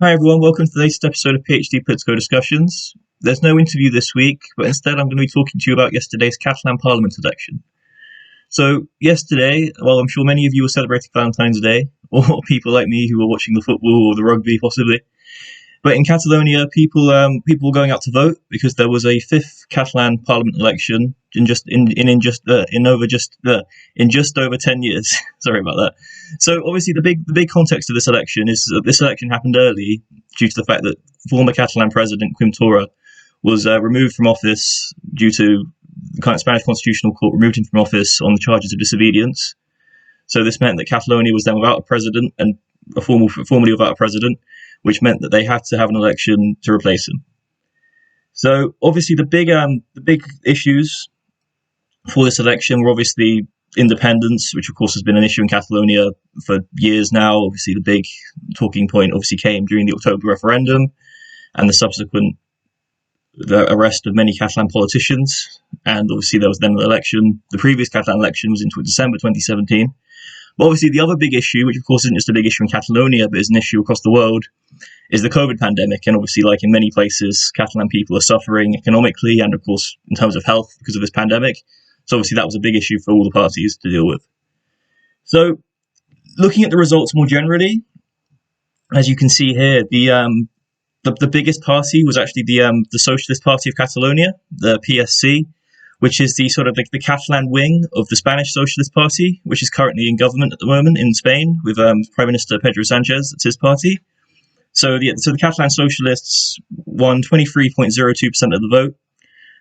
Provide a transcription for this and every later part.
Hi everyone, welcome to the latest episode of PhD-Politico discussions. There's no interview this week, but instead I'm going to be talking to you about yesterday's Catalan Parliament election. So yesterday, well, I'm sure many of you were celebrating Valentine's Day, or people like me who were watching the football or the rugby possibly. But in Catalonia, people were going out to vote because there was a fifth Catalan Parliament election in just over 10 years. Sorry about that. So obviously the big context of this election is that this election happened early due to the fact that former Catalan president Quim Torra was removed from office due to the kind of Spanish Constitutional Court removed him from office on the charges of disobedience. So this meant that Catalonia was then without a president and formally without a president, which meant that they had to have an election to replace him. So obviously the big issues for this election were obviously independence, which of course has been an issue in Catalonia for years now. Obviously the big talking point obviously came during the October referendum and the subsequent arrest of many Catalan politicians. And obviously there was then an election. The previous Catalan election was in December 2017. But obviously the other big issue, which of course isn't just a big issue in Catalonia, but is an issue across the world, is the COVID pandemic. And obviously, like in many places, Catalan people are suffering economically and, of course, in terms of health because of this pandemic. So obviously that was a big issue for all the parties to deal with. So looking at the results more generally, as you can see here, the biggest party was actually the Socialist Party of Catalonia, the PSC, which is the sort of the Catalan wing of the Spanish Socialist Party, which is currently in government at the moment in Spain with Prime Minister Pedro Sanchez. That's his party. So the Catalan Socialists won 23.02% of the vote,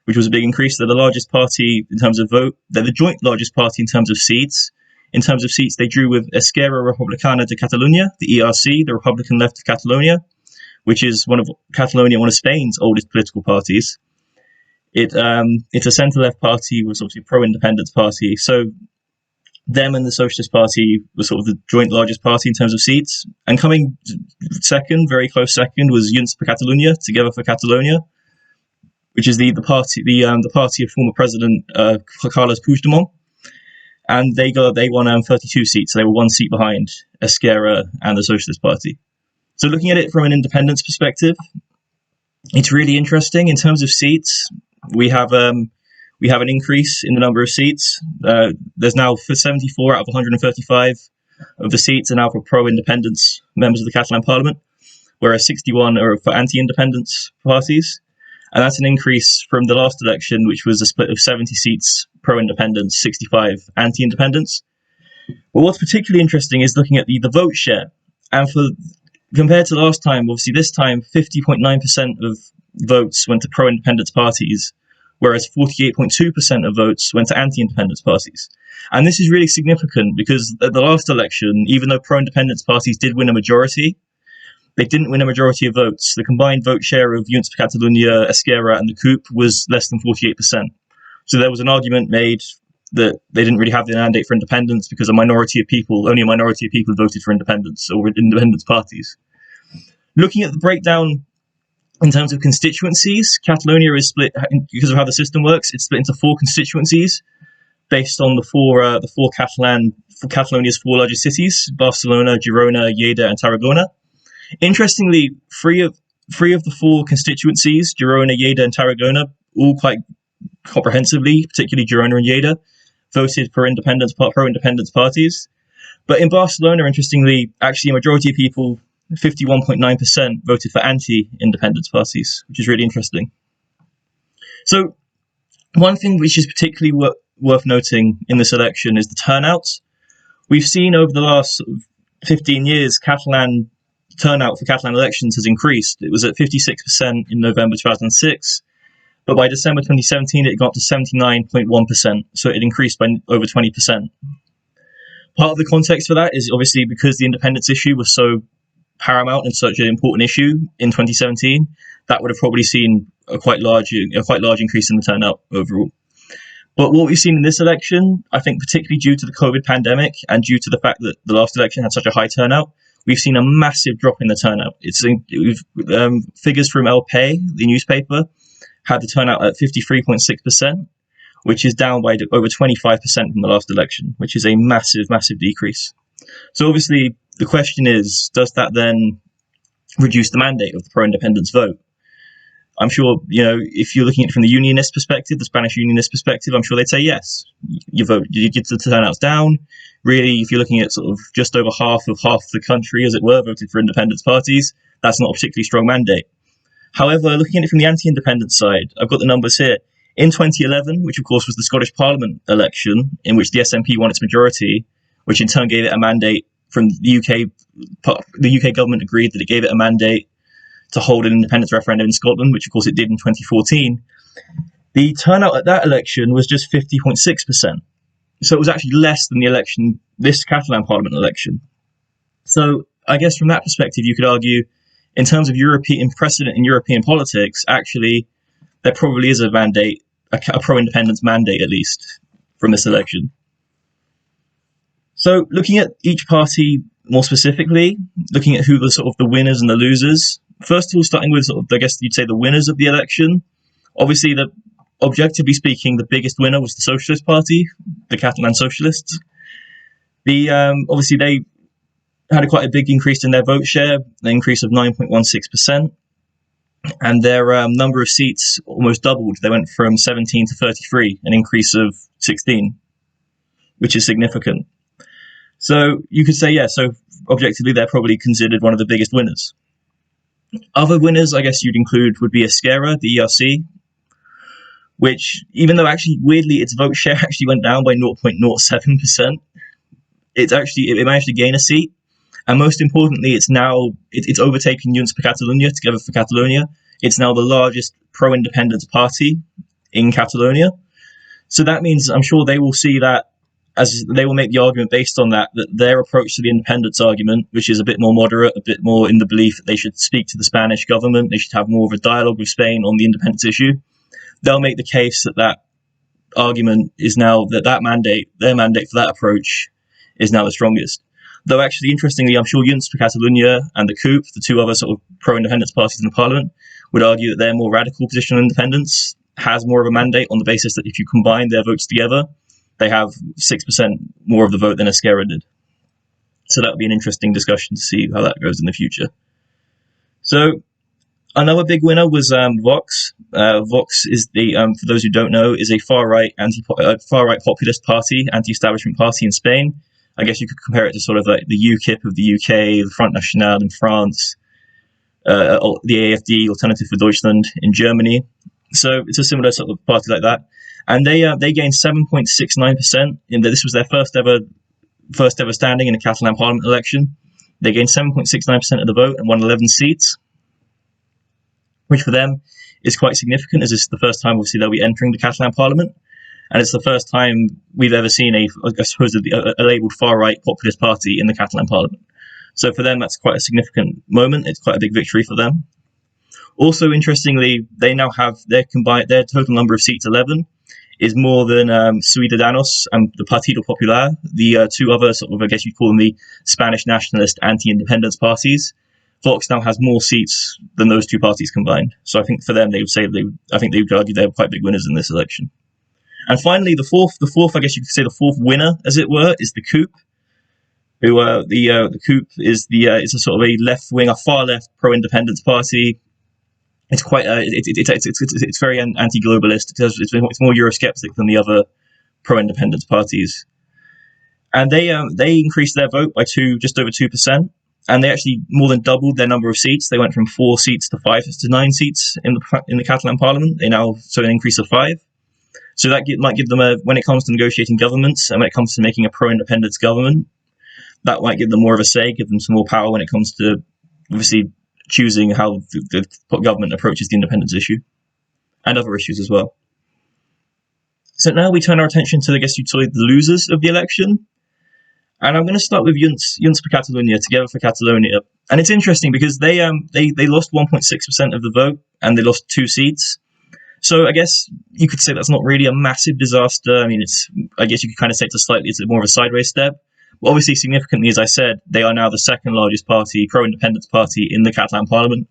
which was a big increase. They're the largest party in terms of vote. They're the joint largest party in terms of seats. In terms of seats, they drew with Esquerra Republicana de Catalunya, the ERC, the Republican Left of Catalonia, which is one of Spain's oldest political parties. It's a centre-left party, was obviously a pro-independence party. So them and the Socialist Party were sort of the joint largest party in terms of seats. And coming second, very close second, was Junts per Catalunya, Together for Catalonia, which is the party of former President Carles Puigdemont. And they won 32 seats, so they were one seat behind Esquerra and the Socialist Party. So looking at it from an independence perspective, it's really interesting. In terms of seats, we have an increase in the number of seats. There's now for 74 out of 135 of the seats are now for pro-independence members of the Catalan Parliament, whereas 61 are for anti-independence parties. And that's an increase from the last election, which was a split of 70 seats pro-independence, 65 anti-independence. But what's particularly interesting is looking at the vote share. And compared to last time, obviously this time 50.9% of votes went to pro-independence parties, whereas 48.2% of votes went to anti-independence parties. And this is really significant because at the last election, even though pro-independence parties did win a majority, they didn't win a majority of votes. The combined vote share of Junts per Catalunya, Esquerra, and the Coup was less than 48%. So there was an argument made that they didn't really have the mandate for independence because only a minority of people voted for independence or independence parties. Looking at the breakdown in terms of constituencies, Catalonia is split because of how the system works. It's split into 4 constituencies based on Catalonia's 4 largest cities: Barcelona, Girona, Lleida, and Tarragona. Interestingly, three of the 4 constituencies, Girona, Lleida, and Tarragona, all quite comprehensively, particularly Girona and Lleida, voted for pro-independence parties. But in Barcelona, interestingly, actually a majority of people, 51.9%, voted for anti-independence parties, which is really interesting. So one thing which is particularly worth noting in this election is the turnout. We've seen over the last 15 years, Catalan turnout for Catalan elections has increased. It was at 56% in November 2006, but by December 2017 it got to 79.1%, so it increased by over 20%. Part of the context for that is obviously because the independence issue was so paramount and such an important issue in 2017, that would have probably seen a quite large increase in the turnout overall. But what we've seen in this election, I think particularly due to the COVID pandemic and due to the fact that the last election had such a high turnout, we've seen a massive drop in the turnout. Figures from El Pay, the newspaper, had the turnout at 53.6%, which is down by over 25% from the last election, which is a massive, massive decrease. So obviously the question is, does that then reduce the mandate of the pro-independence vote. I'm sure, if you're looking at it from the unionist perspective, the Spanish unionist perspective, I'm sure they'd say yes. You get the turnouts down. Really, if you're looking at sort of just over half the country, as it were, voted for independence parties, that's not a particularly strong mandate. However, looking at it from the anti-independence side, I've got the numbers here. In 2011, which of course was the Scottish Parliament election, in which the SNP won its majority, which in turn gave it a mandate from the UK. The UK government agreed that it gave it a mandate to hold an independence referendum in Scotland, which of course it did in 2014. The turnout at that election was just 50.6%. So it was actually less than this Catalan Parliament election. So I guess from that perspective, you could argue, in terms of European precedent in European politics, actually, there probably is a mandate, a pro-independence mandate at least, from this election. So looking at each party more specifically, looking at who the sort of the winners and the losers. First of all, starting with sort of, I guess you'd say the winners of the election. Obviously, objectively speaking, the biggest winner was the Socialist Party, the Catalan Socialists. Obviously they had quite a big increase in their vote share, an increase of 9.16%, and their number of seats almost doubled. They went from 17 to 33, an increase of 16, which is significant. So you could say, yeah, so objectively, they're probably considered one of the biggest winners. Other winners, I guess you'd include, would be Esquerra, the ERC, which, even though actually, weirdly, its vote share actually went down by 0.07%, it managed to gain a seat. And most importantly, it's overtaken Junts per Catalunya, Together for Catalonia. It's now the largest pro-independence party in Catalonia. So that means, I'm sure they will see that, as they will make the argument based on that their approach to the independence argument, which is a bit more moderate, a bit more in the belief that they should speak to the Spanish government, they should have more of a dialogue with Spain on the independence issue, they'll make the case that argument is now their mandate for that approach is now the strongest. Though actually, interestingly, I'm sure Junts per Catalunya and the Coup, the two other sort of pro-independence parties in the parliament, would argue that their more radical position on independence has more of a mandate on the basis that if you combine their votes together, they have 6% more of the vote than Esquerra did. So that would be an interesting discussion to see how that goes in the future. So another big winner was Vox. Vox is for those who don't know, is a far-right populist party, anti-establishment party in Spain. I guess you could compare it to sort of like the UKIP of the UK, the Front National in France, the AfD, Alternative for Deutschland in Germany. So it's a similar sort of party like that. And they gained 7.69%. This was their first ever standing in a Catalan Parliament election. They gained 7.69% of the vote and won 11 seats, which for them is quite significant, as this is the first time, obviously, they'll be entering the Catalan Parliament. And it's the first time we've ever seen a labelled far-right populist party in the Catalan Parliament. So for them, that's quite a significant moment. It's quite a big victory for them. Also, interestingly, they now have their total number of seats, 11, is more than Ciudadanos and the Partido Popular, the two other sort of, I guess you'd call them the Spanish nationalist anti-independence parties. Vox now has more seats than those two parties combined. So I think for them, they would argue they were quite big winners in this election. And finally, the fourth, I guess you could say the fourth winner, as it were, is the Coup. The Coup is it's a sort of a left-wing, a far-left pro-independence party. It's quite it's very anti-globalist. It's more Eurosceptic than the other pro-independence parties, and they increased their vote by just over 2%, and they actually more than doubled their number of seats. They went from 4 seats to 5 to 9 seats in the Catalan Parliament. They now an increase of 5. So that might give them when it comes to negotiating governments and when it comes to making a pro-independence government, that might give them more of a say, give them some more power when it comes to obviously choosing how the government approaches the independence issue and other issues as well. So now we turn our attention to, I guess you'd say, the losers of the election. And I'm going to start with Junts per Catalunya, Together for Catalonia. And it's interesting because they lost 1.6% of the vote and they lost 2 seats. So I guess you could say that's not really a massive disaster. I mean, I guess you could kind of say it's more of a sideways step. But obviously, significantly, as I said, they are now the second largest party, pro-independence party in the Catalan Parliament.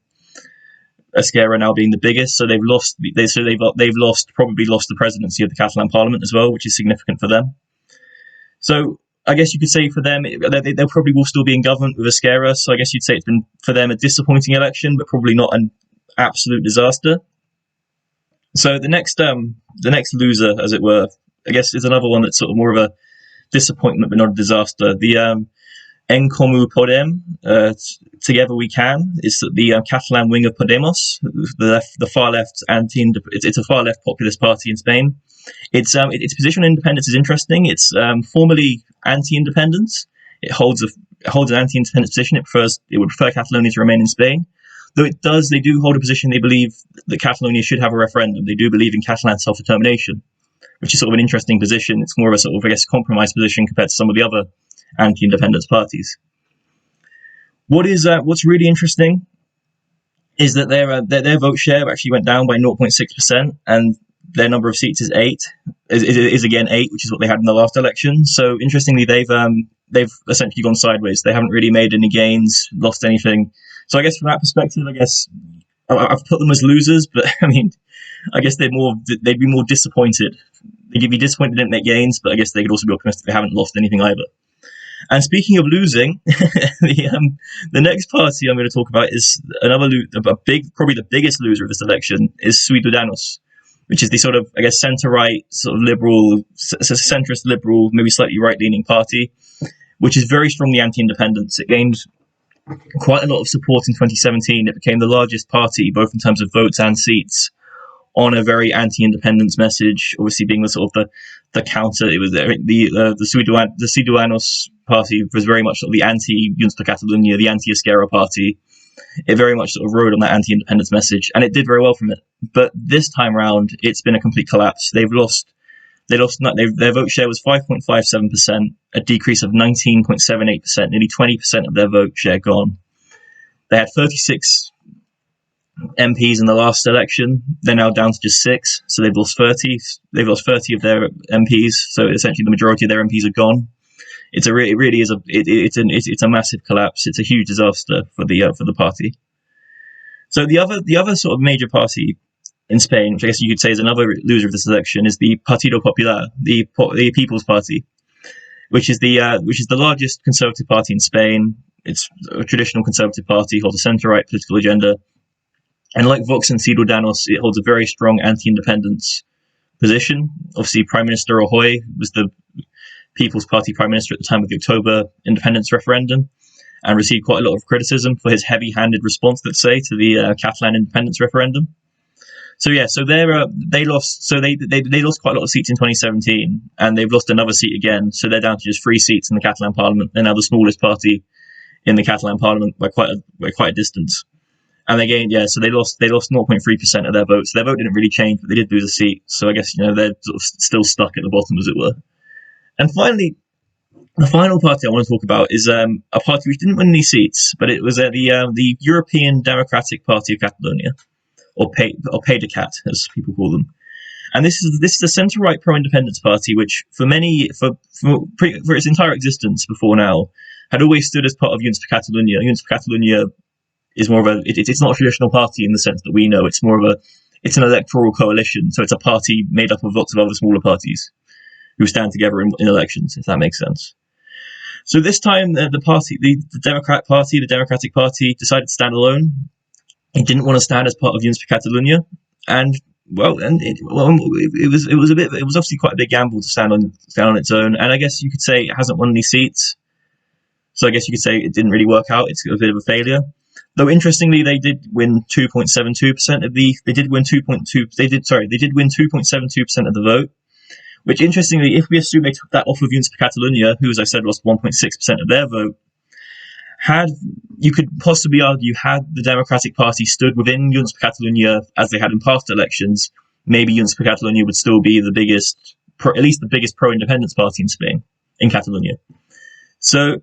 Esquerra now being the biggest, so they've probably lost the presidency of the Catalan Parliament as well, which is significant for them. So I guess you could say for them, they probably will still be in government with Esquerra. So I guess you'd say it's been for them a disappointing election, but probably not an absolute disaster. So the next loser, as it were, I guess is another one that's sort of more of a disappointment, but not a disaster. The En Comú Podem, Together We Can, is the Catalan wing of Podemos, the far left it's a far left populist party in Spain. Its position on independence is interesting. It's formally anti-independence. It holds an anti-independence position. It would prefer Catalonia to remain in Spain. Though they do hold a position. They believe that Catalonia should have a referendum. They do believe in Catalan self-determination, which is sort of an interesting position. It's more of a sort of, I guess, compromise position compared to some of the other anti-independence parties. What's really interesting is that their vote share actually went down by 0.6%, and their number of seats is again 8, which is what they had in the last election. So interestingly, they've essentially gone sideways. They haven't really made any gains, lost anything. So I guess from that perspective, I guess I've put them as losers, but I mean, I guess they'd be more disappointed. They'd be disappointed they didn't make gains, but I guess they could also be optimistic they haven't lost anything either. And speaking of losing, the next party I'm going to talk about is probably the biggest loser of this election is Ciudadanos, which is the sort of, I guess, centre-right, sort of liberal, centrist liberal, maybe slightly right-leaning party, which is very strongly anti-independence. It gained quite a lot of support in 2017. It became the largest party, both in terms of votes and seats, on a very anti-independence message. Obviously, being the sort of the counter, it was the Ciudadanos party was very much sort of the anti-Junts per Catalunya, the anti-Esquerra party. It very much sort of rode on that anti-independence message, and it did very well from it. But this time round, it's been a complete collapse. Their vote share was 5.57%, a decrease of 19.78%, nearly 20% of their vote share gone. They had 36 MPs in the last election. They're now down to just 6, so they've lost 30. They've lost 30 of their MPs, so essentially the majority of their MPs are gone. It's a massive collapse. It's a huge disaster for the party. So the other sort of major party in Spain, which I guess you could say is another loser of this election, is the Partido Popular, the People's Party, which is the largest conservative party in Spain. It's a traditional conservative party, holds a centre-right political agenda, and like Vox and Ciudadanos, it holds a very strong anti-independence position. Obviously, Prime Minister Rajoy was the People's Party Prime Minister at the time of the October independence referendum, and received quite a lot of criticism for his heavy-handed response, let's say, to the Catalan independence referendum. So they lost quite a lot of seats in 2017, and they've lost another seat again. So they're down to just 3 seats in the Catalan Parliament. They're now the smallest party in the Catalan Parliament by quite a distance. And so they lost 0.3% of their vote. So their vote didn't really change, but they did lose a seat. So I guess they're sort of still stuck at the bottom, as it were. And finally, the final party I want to talk about is a party which didn't win any seats, but it was the European Democratic Party of Catalonia, or PDeCAT, as people call them. And this is a centre-right pro-independence party, which for its entire existence before now had always stood as part of Junts per Catalunya. Junts per Catalunya is more of it's not a traditional party in the sense that we know. It's more of it's an electoral coalition. So it's a party made up of lots of other smaller parties who stand together in elections, if that makes sense. So this time, the Democratic Party, decided to stand alone. It didn't want to stand as part of Junts per Catalunya, and it was obviously quite a big gamble to stand on its own. And I guess you could say it hasn't won any seats, so I guess you could say it didn't really work out. It's a bit of a failure. Though interestingly, they did win 2.72% of the. They did win 2.72% of the vote. Which, interestingly, if we assume they took that off of Junts per Catalunya, who, as I said, lost 1.6% of their vote, you could possibly argue, had the Democratic Party stood within Junts per Catalunya as they had in past elections, maybe Junts per Catalunya would still be at least the biggest pro-independence party in Spain, in Catalonia. So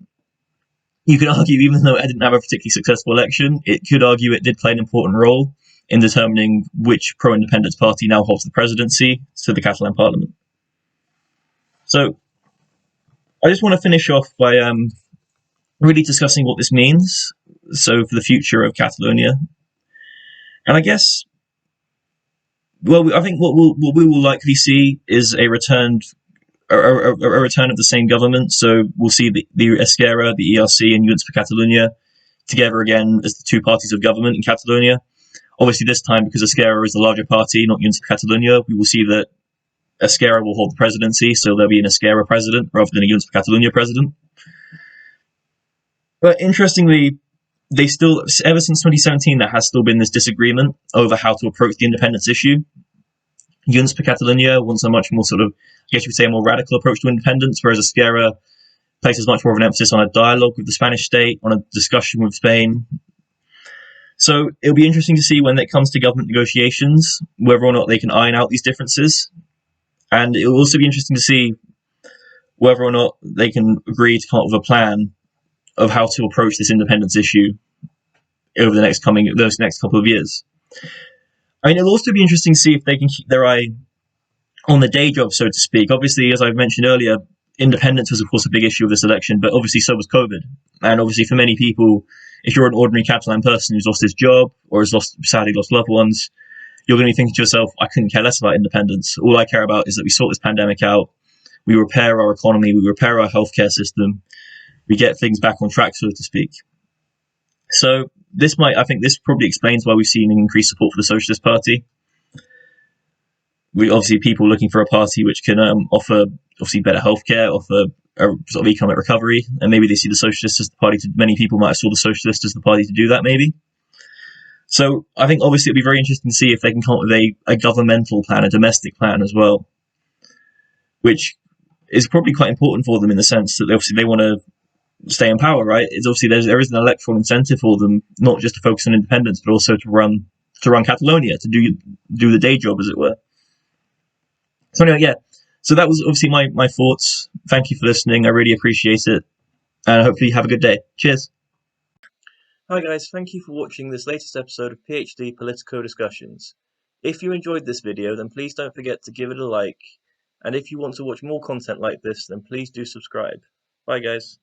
you could argue, even though it didn't have a particularly successful election, it could argue it did play an important role in determining which pro-independence party now holds the presidency to the Catalan Parliament. So I just want to finish off by really discussing what this means for the future of Catalonia. And I guess, I think what we will likely see is a returned a return of the same government. So we'll see the Esquerra, the ERC, and Junts for Catalunya together again as the two parties of government in Catalonia. Obviously, this time, because Esquerra is the larger party, not Junts for Catalunya, we will see that Esquerra will hold the presidency, so there'll be an Esquerra president rather than a Junts for Catalunya president. But interestingly, they still, ever since 2017, there has still been this disagreement over how to approach the independence issue. Junts for Catalunya wants a much more sort of, I guess you could say, a more radical approach to independence, whereas Esquerra places much more of an emphasis on a dialogue with the Spanish state, on a discussion with Spain. So it'll be interesting to see when it comes to government negotiations, whether or not they can iron out these differences. And it will also be interesting to see whether or not they can agree to come up with a plan of how to approach this independence issue over those next couple of years. I mean, it'll also be interesting to see if they can keep their eye on the day job, so to speak. Obviously, as I've mentioned earlier, independence was, of course, a big issue of this election, but obviously so was COVID. And obviously, for many people, if you're an ordinary Catalan person who's lost his job or has sadly lost loved ones, you're going to be thinking to yourself, I couldn't care less about independence. All I care about is that we sort this pandemic out, we repair our economy, we repair our healthcare system, we get things back on track, so to speak. So I think this probably explains why we've seen an increased support for the Socialist Party. We obviously people looking for a party which can offer obviously better healthcare, offer a sort of economic recovery, and maybe they see the Socialists as the party. Many people might have saw the Socialists as the party to do that, maybe. So I think obviously it'll be very interesting to see if they can come up with a governmental plan, a domestic plan as well, which is probably quite important for them in the sense that they want to stay in power, right? It's obviously there is an electoral incentive for them, not just to focus on independence, but also to run Catalonia, to do the day job, as it were. So anyway, yeah. So that was obviously my thoughts. Thank you for listening. I really appreciate it, and hopefully you have a good day. Cheers. Hi guys, thank you for watching this latest episode of PhD-Politico discussions. If you enjoyed this video, then please don't forget to give it a like, and if you want to watch more content like this, then please do subscribe. Bye guys.